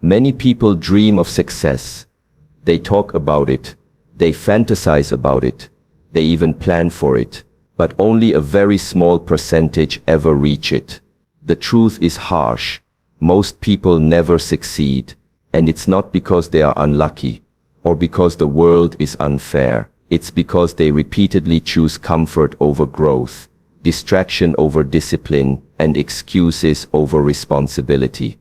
Many people dream of success. They talk about it. They fantasize about it. They even plan for it. But only a very small percentage ever reach it. The truth is harsh. Most people never succeed. And it's not because they are unlucky, or because the world is unfair. It's because they repeatedly choose comfort over growth, distraction over discipline, and excuses over responsibility.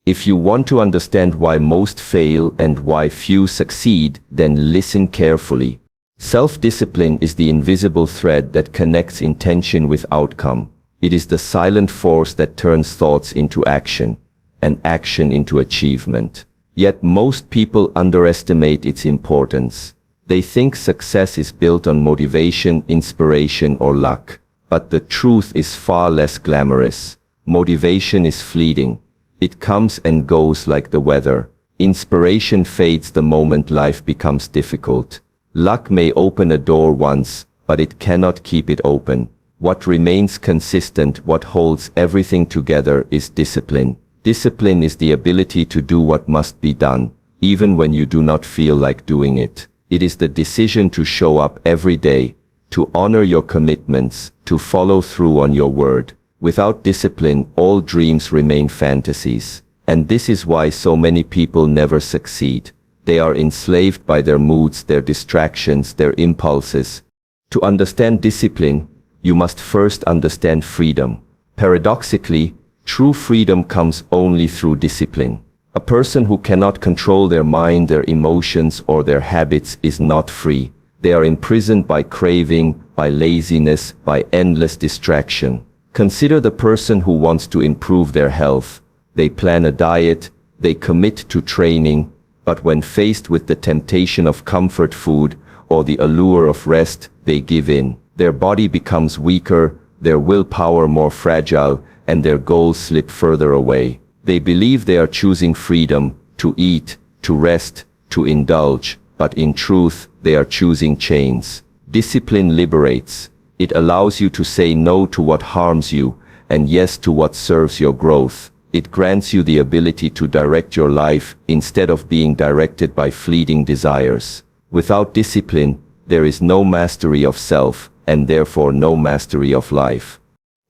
If you want to understand why most fail and why few succeed, then listen carefully. Self-discipline is the invisible thread that connects intention with outcome. It is the silent force that turns thoughts into action, and action into achievement. Yet most people underestimate its importance. They think success is built on motivation, inspiration, or luck. But the truth is far less glamorous. Motivation is fleeting. It comes and goes like the weather. Inspiration fades the moment life becomes difficult. Luck may open a door once, but it cannot keep it open. What remains consistent, what holds everything together, is discipline. Discipline is the ability to do what must be done, even when you do not feel like doing it. It is the decision to show up every day, to honor your commitments, to follow through on your word. Without discipline, all dreams remain fantasies. And this is why so many people never succeed. They are enslaved by their moods, their distractions, their impulses. To understand discipline, you must first understand freedom. Paradoxically, true freedom comes only through discipline. A person who cannot control their mind, their emotions, or their habits is not free. They are imprisoned by craving, by laziness, by endless distraction. Consider the person who wants to improve their health. They plan a diet, they commit to training, but when faced with the temptation of comfort food or the allure of rest, they give in. Their body becomes weaker, their willpower more fragile, and their goals slip further away. They believe they are choosing freedom, to eat, to rest, to indulge, but in truth, they are choosing chains. Discipline liberates. It allows you to say no to what harms you, and yes to what serves your growth. It grants you the ability to direct your life instead of being directed by fleeting desires. Without discipline, there is no mastery of self, and therefore no mastery of life.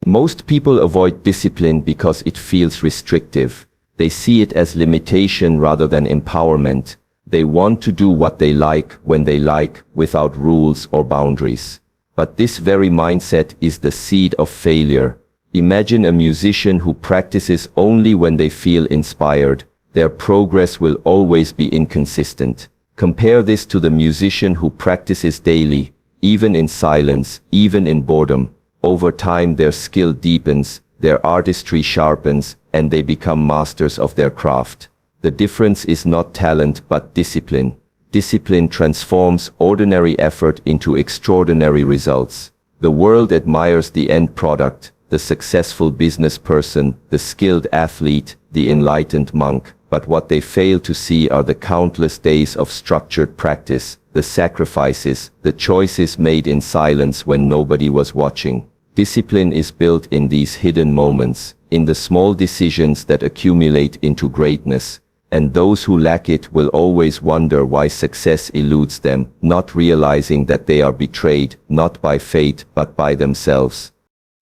Most people avoid discipline because it feels restrictive. They see it as limitation rather than empowerment. They want to do what they like, when they like, without rules or boundaries. But this very mindset is the seed of failure. Imagine a musician who practices only when they feel inspired. Their progress will always be inconsistent. Compare this to the musician who practices daily, even in silence, even in boredom. Over time their skill deepens, their artistry sharpens, and they become masters of their craft. The difference is not talent but discipline. Discipline transforms ordinary effort into extraordinary results. The world admires the end product, the successful business person, the skilled athlete, the enlightened monk, but what they fail to see are the countless days of structured practice, the sacrifices, the choices made in silence when nobody was watching. Discipline is built in these hidden moments, in the small decisions that accumulate into greatness. And those who lack it will always wonder why success eludes them, not realizing that they are betrayed, not by fate, but by themselves.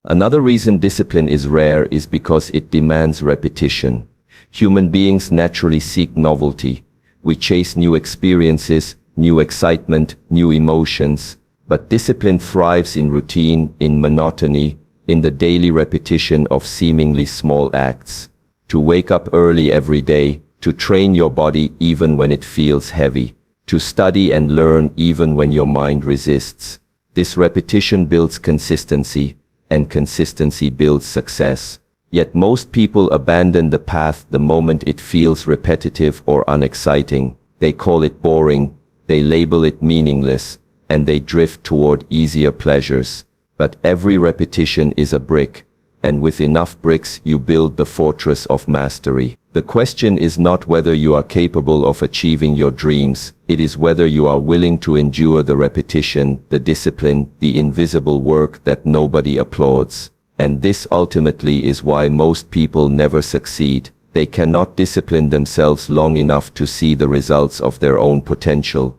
Another reason discipline is rare is because it demands repetition. Human beings naturally seek novelty. We chase new experiences, new excitement, new emotions. But discipline thrives in routine, in monotony, in the daily repetition of seemingly small acts. To wake up early every day, to train your body even when it feels heavy, to study and learn even when your mind resists. This repetition builds consistency, and consistency builds success. Yet most people abandon the path the moment it feels repetitive or unexciting. They call it boring, they label it meaningless, and they drift toward easier pleasures. But every repetition is a brick, and with enough bricks you build the fortress of mastery. The question is not whether you are capable of achieving your dreams, it is whether you are willing to endure the repetition, the discipline, the invisible work that nobody applauds. And this ultimately is why most people never succeed. They cannot discipline themselves long enough to see the results of their own potential.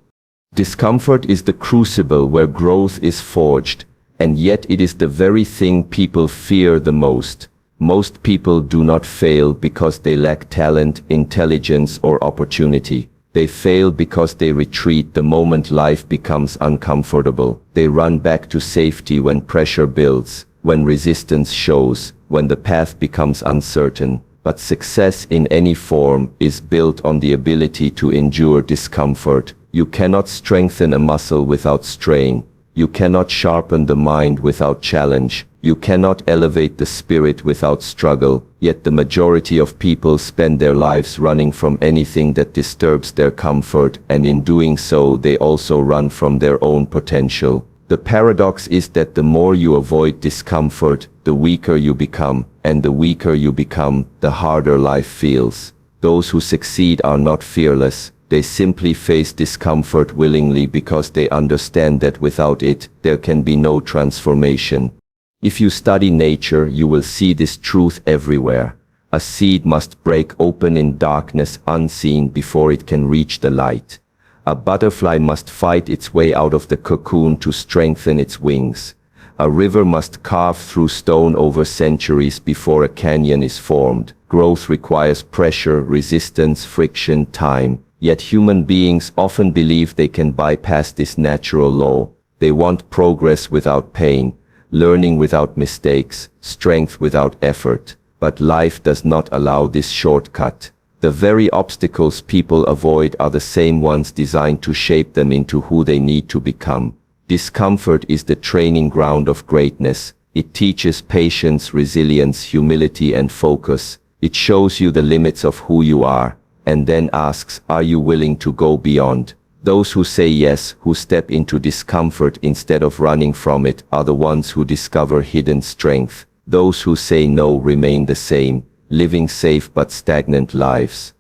Discomfort is the crucible where growth is forged, and yet it is the very thing people fear the most. Most people do not fail because they lack talent, intelligence, or opportunity. They fail because they retreat the moment life becomes uncomfortable. They run back to safety when pressure builds, when resistance shows, when the path becomes uncertain. But success in any form is built on the ability to endure discomfort. You cannot strengthen a muscle without strain. You cannot sharpen the mind without challenge. You cannot elevate the spirit without struggle. Yet the majority of people spend their lives running from anything that disturbs their comfort, and in doing so they also run from their own potential. The paradox is that the more you avoid discomfort, the weaker you become, and the weaker you become, the harder life feels. Those who succeed are not fearless. They simply face discomfort willingly because they understand that without it, there can be no transformation. If you study nature, you will see this truth everywhere. A seed must break open in darkness unseen before it can reach the light. A butterfly must fight its way out of the cocoon to strengthen its wings. A river must carve through stone over centuries before a canyon is formed. Growth requires pressure, resistance, friction, time. Yet human beings often believe they can bypass this natural law. They want progress without pain, learning without mistakes, strength without effort. But life does not allow this shortcut. The very obstacles people avoid are the same ones designed to shape them into who they need to become. Discomfort is the training ground of greatness. It teaches patience, resilience, humility, and focus. It shows you the limits of who you are, and then asks, are you willing to go beyond? Those who say yes, who step into discomfort instead of running from it, are the ones who discover hidden strength. Those who say no remain the same, living safe but stagnant lives.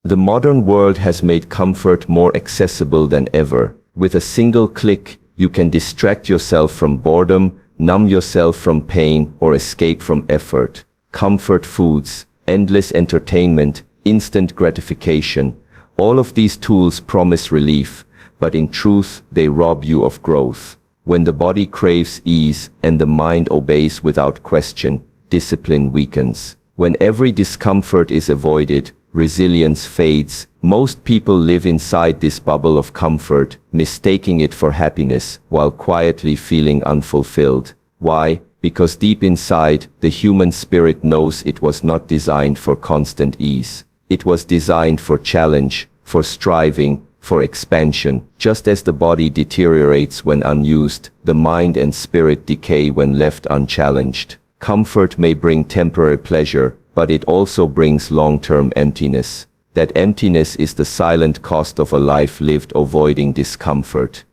The modern world has made comfort more accessible than ever. With a single click, you can distract yourself from boredom, numb yourself from pain, or escape from effort. Comfort foods, endless entertainment, instant gratification. All of these tools promise relief, but in truth, they rob you of growth. When the body craves ease and the mind obeys without question, discipline weakens. When every discomfort is avoided, resilience fades. Most people live inside this bubble of comfort, mistaking it for happiness, while quietly feeling unfulfilled. Why? Because deep inside, the human spirit knows it was not designed for constant ease. It was designed for challenge, for striving, for expansion. Just as the body deteriorates when unused, the mind and spirit decay when left unchallenged. Comfort may bring temporary pleasure, but it also brings long-term emptiness. That emptiness is the silent cost of a life lived avoiding discomfort.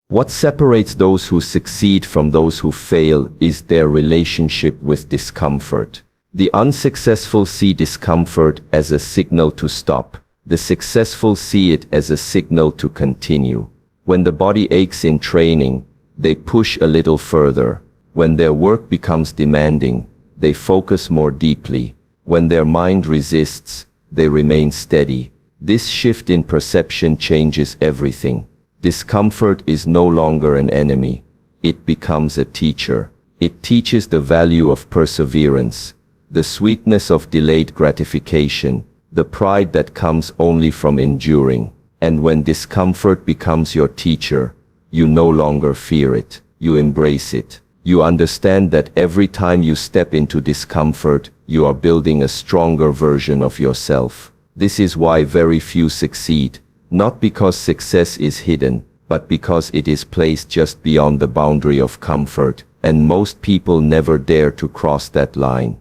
What separates those who succeed from those who fail is their relationship with discomfort. The unsuccessful see discomfort as a signal to stop. The successful see it as a signal to continue. When the body aches in training, they push a little further. When their work becomes demanding, they focus more deeply. When their mind resists, they remain steady. This shift in perception changes everything. Discomfort is no longer an enemy. It becomes a teacher. It teaches the value of perseverance, the sweetness of delayed gratification, the pride that comes only from enduring. And when discomfort becomes your teacher, you no longer fear it. You embrace it. You understand that every time you step into discomfort, you are building a stronger version of yourself. This is why very few succeed, not because success is hidden, but because it is placed just beyond the boundary of comfort, and most people never dare to cross that line.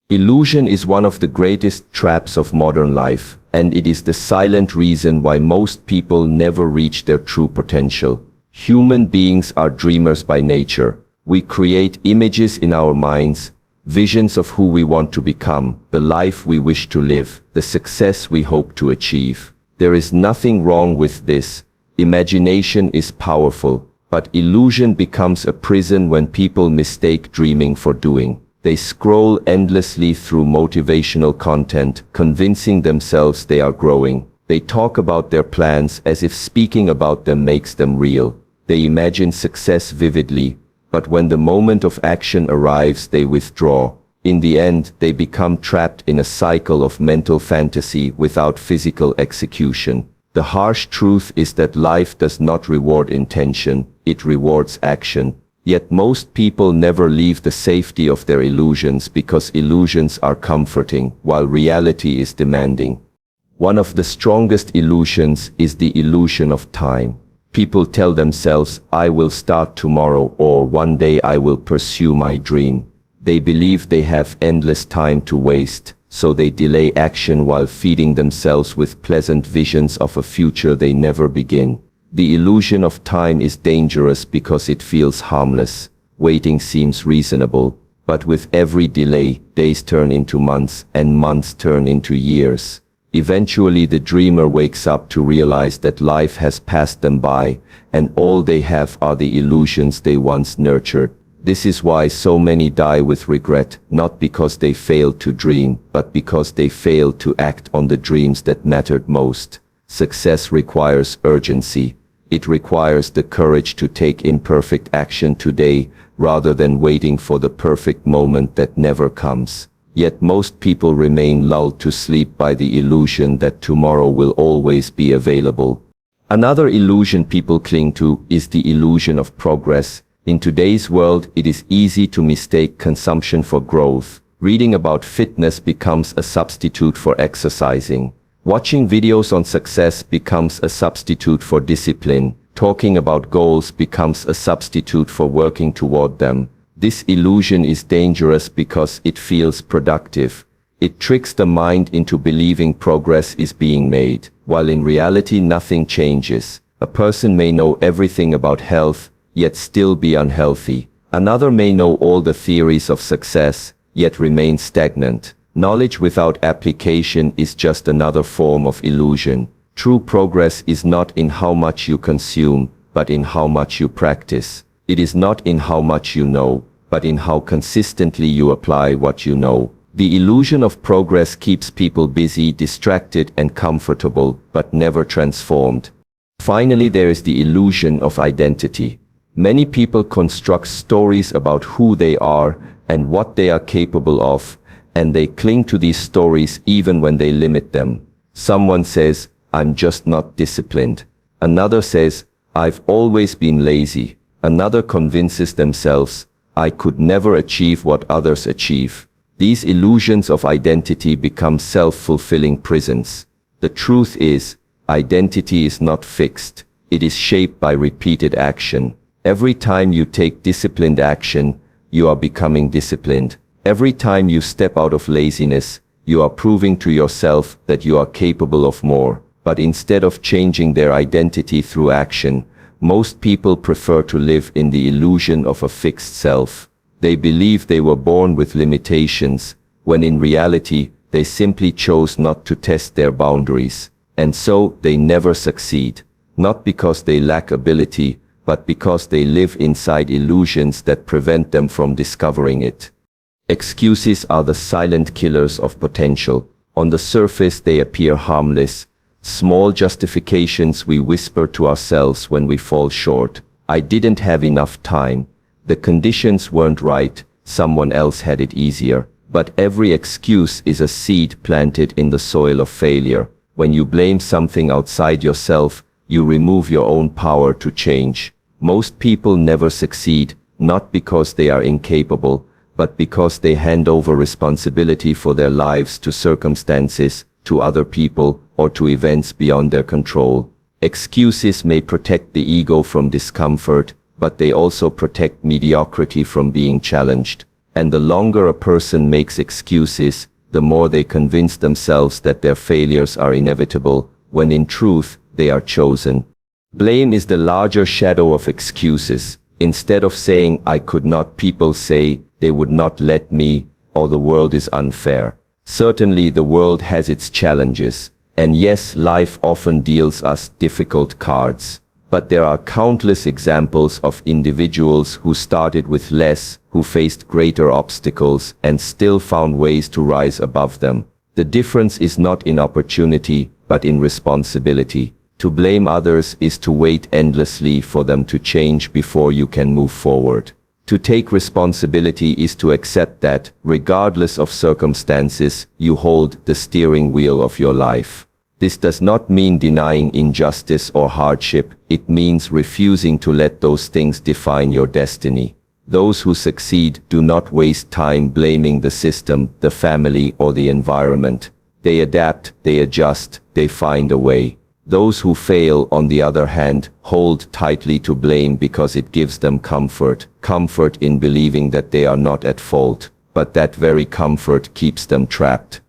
Illusion is one of the greatest traps of modern life, and it is the silent reason why most people never reach their true potential. Human beings are dreamers by nature. We create images in our minds, visions of who we want to become, the life we wish to live, the success we hope to achieve. There is nothing wrong with this. Imagination is powerful, but illusion becomes a prison when people mistake dreaming for doing. They scroll endlessly through motivational content, convincing themselves they are growing. They talk about their plans as if speaking about them makes them real. They imagine success vividly, but when the moment of action arrives, they withdraw. In the end, they become trapped in a cycle of mental fantasy without physical execution. The harsh truth is that life does not reward intention, it rewards action. Yet most people never leave the safety of their illusions because illusions are comforting, while reality is demanding. One of the strongest illusions is the illusion of time. People tell themselves, I will start tomorrow, or one day I will pursue my dream. They believe they have endless time to waste, so they delay action while feeding themselves with pleasant visions of a future they never begin. The illusion of time is dangerous because it feels harmless. Waiting seems reasonable, but with every delay, days turn into months and months turn into years. Eventually the dreamer wakes up to realize that life has passed them by, and all they have are the illusions they once nurtured. This is why so many die with regret, not because they failed to dream, but because they failed to act on the dreams that mattered most. Success requires urgency. It requires the courage to take imperfect action today, rather than waiting for the perfect moment that never comes. Yet most people remain lulled to sleep by the illusion that tomorrow will always be available. Another illusion people cling to is the illusion of progress. In today's world, it is easy to mistake consumption for growth. Reading about fitness becomes a substitute for exercising. Watching videos on success becomes a substitute for discipline. Talking about goals becomes a substitute for working toward them. This illusion is dangerous because it feels productive. It tricks the mind into believing progress is being made, while in reality nothing changes. A person may know everything about health, yet still be unhealthy. Another may know all the theories of success, yet remain stagnant. Knowledge without application is just another form of illusion. True progress is not in how much you consume, but in how much you practice. It is not in how much you know, but in how consistently you apply what you know. The illusion of progress keeps people busy, distracted, and comfortable, but never transformed. Finally, there is the illusion of identity. Many people construct stories about who they are and what they are capable of, and they cling to these stories even when they limit them. Someone says, I'm just not disciplined. Another says, I've always been lazy. Another convinces themselves, I could never achieve what others achieve. These illusions of identity become self-fulfilling prisons. The truth is, identity is not fixed. It is shaped by repeated action. Every time you take disciplined action, you are becoming disciplined. Every time you step out of laziness, you are proving to yourself that you are capable of more. But instead of changing their identity through action, most people prefer to live in the illusion of a fixed self. They believe they were born with limitations, when in reality, they simply chose not to test their boundaries. And so, they never succeed. Not because they lack ability, but because they live inside illusions that prevent them from discovering it. Excuses are the silent killers of potential. On the surface, they appear harmless. Small justifications we whisper to ourselves when we fall short. I didn't have enough time. The conditions weren't right. Someone else had it easier. But every excuse is a seed planted in the soil of failure. When you blame something outside yourself, you remove your own power to change. Most people never succeed, not because they are incapable, but because they hand over responsibility for their lives to circumstances, to other people, or to events beyond their control. Excuses may protect the ego from discomfort, but they also protect mediocrity from being challenged. And the longer a person makes excuses, the more they convince themselves that their failures are inevitable, when in truth, they are chosen. Blame is the larger shadow of excuses. Instead of saying, I could not, people say, they would not let me, or the world is unfair. Certainly the world has its challenges. And yes, life often deals us difficult cards. But there are countless examples of individuals who started with less, who faced greater obstacles and still found ways to rise above them. The difference is not in opportunity, but in responsibility. To blame others is to wait endlessly for them to change before you can move forward. To take responsibility is to accept that, regardless of circumstances, you hold the steering wheel of your life. This does not mean denying injustice or hardship, it means refusing to let those things define your destiny. Those who succeed do not waste time blaming the system, the family, or the environment. They adapt, they adjust, they find a way. Those who fail, on the other hand, hold tightly to blame because it gives them comfort in believing that they are not at fault, but that very comfort keeps them trapped.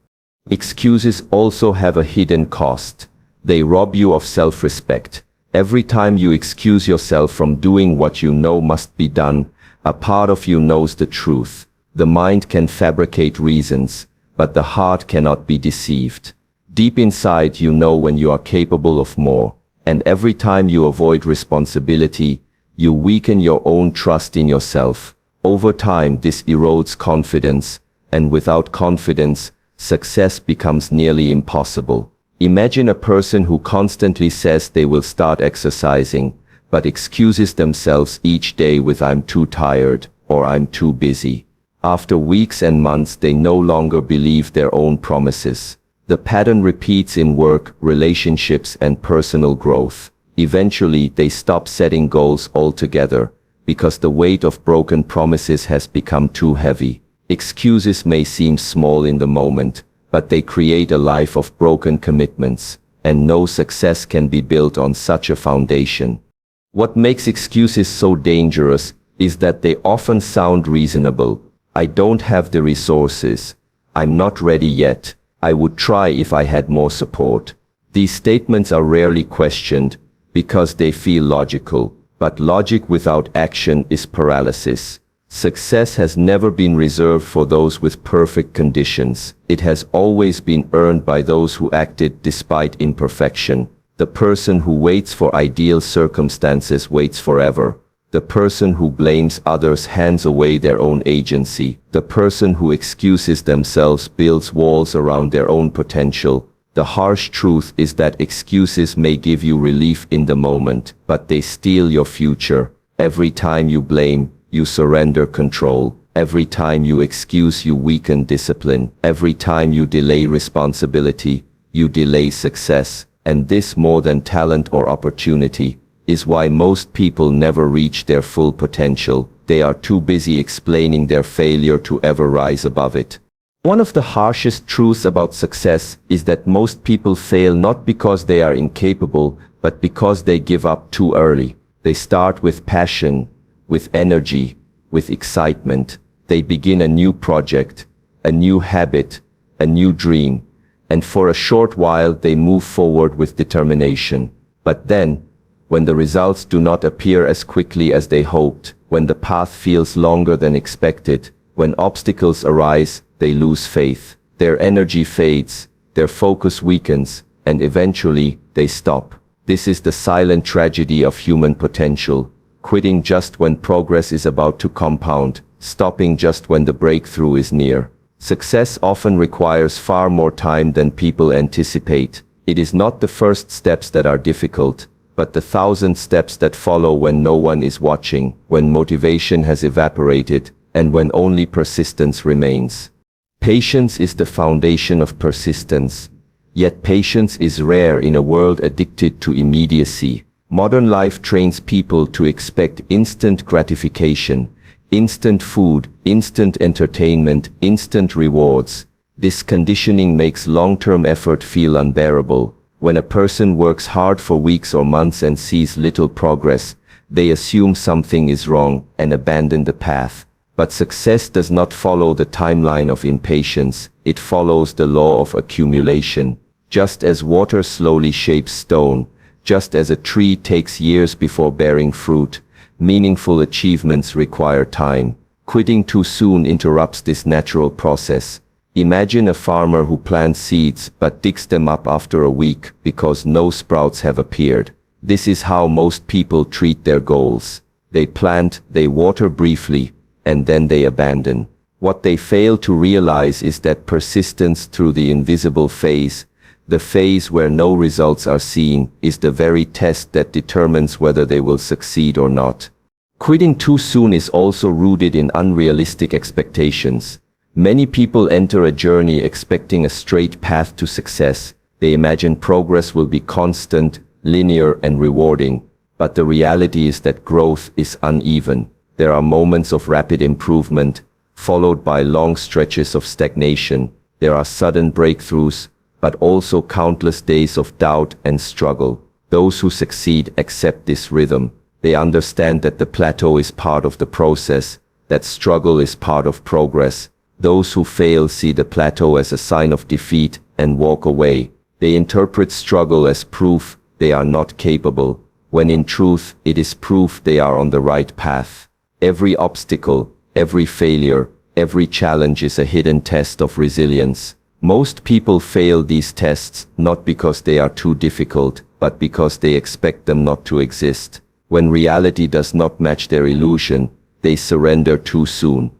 Excuses also have a hidden cost. They rob you of self-respect. Every time you excuse yourself from doing what you know must be done, a part of you knows the truth. The mind can fabricate reasons, but the heart cannot be deceived. Deep inside you know when you are capable of more, and every time you avoid responsibility, you weaken your own trust in yourself. Over time this erodes confidence, and without confidence, success becomes nearly impossible. Imagine a person who constantly says they will start exercising, but excuses themselves each day with "I'm too tired" or "I'm too busy." After weeks and months they no longer believe their own promises. The pattern repeats in work, relationships, and personal growth. Eventually, they stop setting goals altogether, because the weight of broken promises has become too heavy. Excuses may seem small in the moment, but they create a life of broken commitments, and no success can be built on such a foundation. What makes excuses so dangerous is that they often sound reasonable. I don't have the resources. I'm not ready yet. I would try if I had more support. These statements are rarely questioned because they feel logical, but logic without action is paralysis. Success has never been reserved for those with perfect conditions. It has always been earned by those who acted despite imperfection. The person who waits for ideal circumstances waits forever. The person who blames others hands away their own agency. The person who excuses themselves builds walls around their own potential. The harsh truth is that excuses may give you relief in the moment, but they steal your future. Every time you blame, you surrender control. Every time you excuse, you weaken discipline. Every time you delay responsibility, you delay success. And this, more than talent or opportunity, is why most people never reach their full potential. They are too busy explaining their failure to ever rise above it. One of the harshest truths about success is that most people fail not because they are incapable, but because they give up too early. They start with passion, with energy, with excitement. They begin a new project, a new habit, a new dream, and for a short while they move forward with determination. But then, when the results do not appear as quickly as they hoped, when the path feels longer than expected, when obstacles arise, they lose faith. Their energy fades, their focus weakens, and eventually, they stop. This is the silent tragedy of human potential. Quitting just when progress is about to compound, stopping just when the breakthrough is near. Success often requires far more time than people anticipate. It is not the first steps that are difficult, but the 1,000 steps that follow when no one is watching, when motivation has evaporated, and when only persistence remains. Patience is the foundation of persistence. Yet patience is rare in a world addicted to immediacy. Modern life trains people to expect instant gratification, instant food, instant entertainment, instant rewards. This conditioning makes long-term effort feel unbearable. When a person works hard for weeks or months and sees little progress, they assume something is wrong and abandon the path. But success does not follow the timeline of impatience, it follows the law of accumulation. Just as water slowly shapes stone, just as a tree takes years before bearing fruit, meaningful achievements require time. Quitting too soon interrupts this natural process. Imagine a farmer who plants seeds but digs them up after a week because no sprouts have appeared. This is how most people treat their goals. They plant, they water briefly, and then they abandon. What they fail to realize is that persistence through the invisible phase, the phase where no results are seen, is the very test that determines whether they will succeed or not. Quitting too soon is also rooted in unrealistic expectations. Many people enter a journey expecting a straight path to success. They imagine progress will be constant, linear, and rewarding. But the reality is that growth is uneven. There are moments of rapid improvement, followed by long stretches of stagnation. There are sudden breakthroughs, but also countless days of doubt and struggle. Those who succeed accept this rhythm. They understand that the plateau is part of the process, that struggle is part of progress. Those who fail see the plateau as a sign of defeat and walk away. They interpret struggle as proof they are not capable, when in truth it is proof they are on the right path. Every obstacle, every failure, every challenge is a hidden test of resilience. Most people fail these tests not because they are too difficult, but because they expect them not to exist. When reality does not match their illusion, they surrender too soon.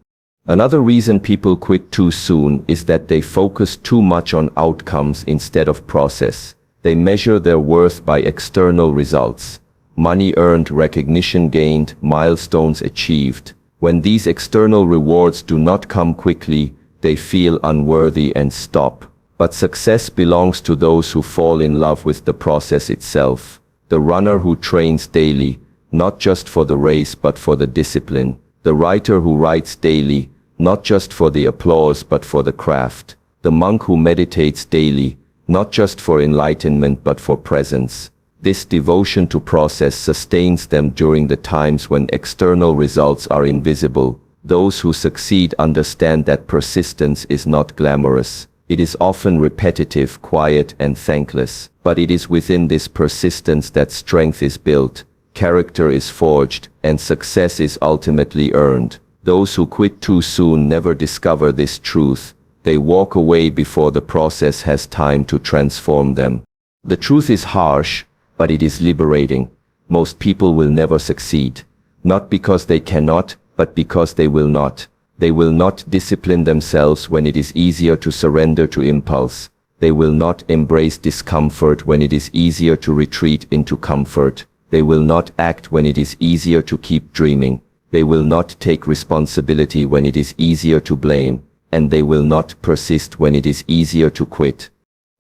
Another reason people quit too soon is that they focus too much on outcomes instead of process. They measure their worth by external results. Money earned, recognition gained, milestones achieved. When these external rewards do not come quickly, they feel unworthy and stop. But success belongs to those who fall in love with the process itself. The runner who trains daily, not just for the race but for the discipline. The writer who writes daily, not just for the applause but for the craft. The monk who meditates daily, not just for enlightenment but for presence. This devotion to process sustains them during the times when external results are invisible. Those who succeed understand that persistence is not glamorous. It is often repetitive, quiet, and thankless. But it is within this persistence that strength is built, character is forged, and success is ultimately earned. Those who quit too soon never discover this truth. They walk away before the process has time to transform them. The truth is harsh, but it is liberating. Most people will never succeed. Not because they cannot, but because they will not. They will not discipline themselves when it is easier to surrender to impulse. They will not embrace discomfort when it is easier to retreat into comfort. They will not act when it is easier to keep dreaming. They will not take responsibility when it is easier to blame. And they will not persist when it is easier to quit.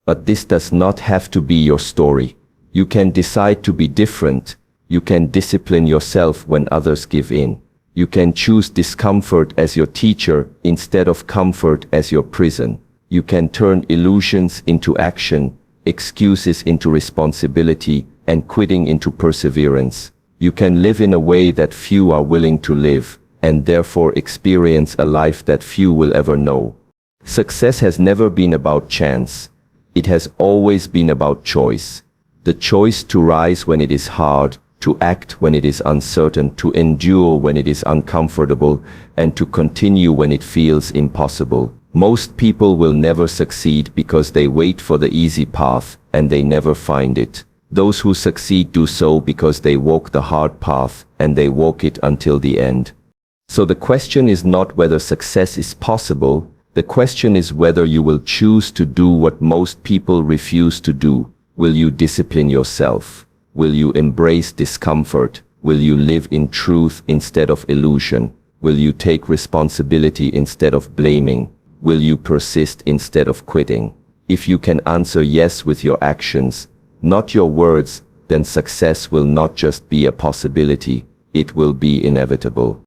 But this does not have to be your story. You can decide to be different. You can discipline yourself when others give in. You can choose discomfort as your teacher instead of comfort as your prison. You can turn illusions into action, excuses into responsibility, and quitting into perseverance. You can live in a way that few are willing to live, and therefore experience a life that few will ever know. Success has never been about chance. It has always been about choice. The choice to rise when it is hard, to act when it is uncertain, to endure when it is uncomfortable, and to continue when it feels impossible. Most people will never succeed because they wait for the easy path, and they never find it. Those who succeed do so because they walk the hard path, and they walk it until the end. So the question is not whether success is possible, the question is whether you will choose to do what most people refuse to do. Will you discipline yourself? Will you embrace discomfort? Will you live in truth instead of illusion? Will you take responsibility instead of blaming? Will you persist instead of quitting? If you can answer yes with your actions, not your words, then success will not just be a possibility, it will be inevitable.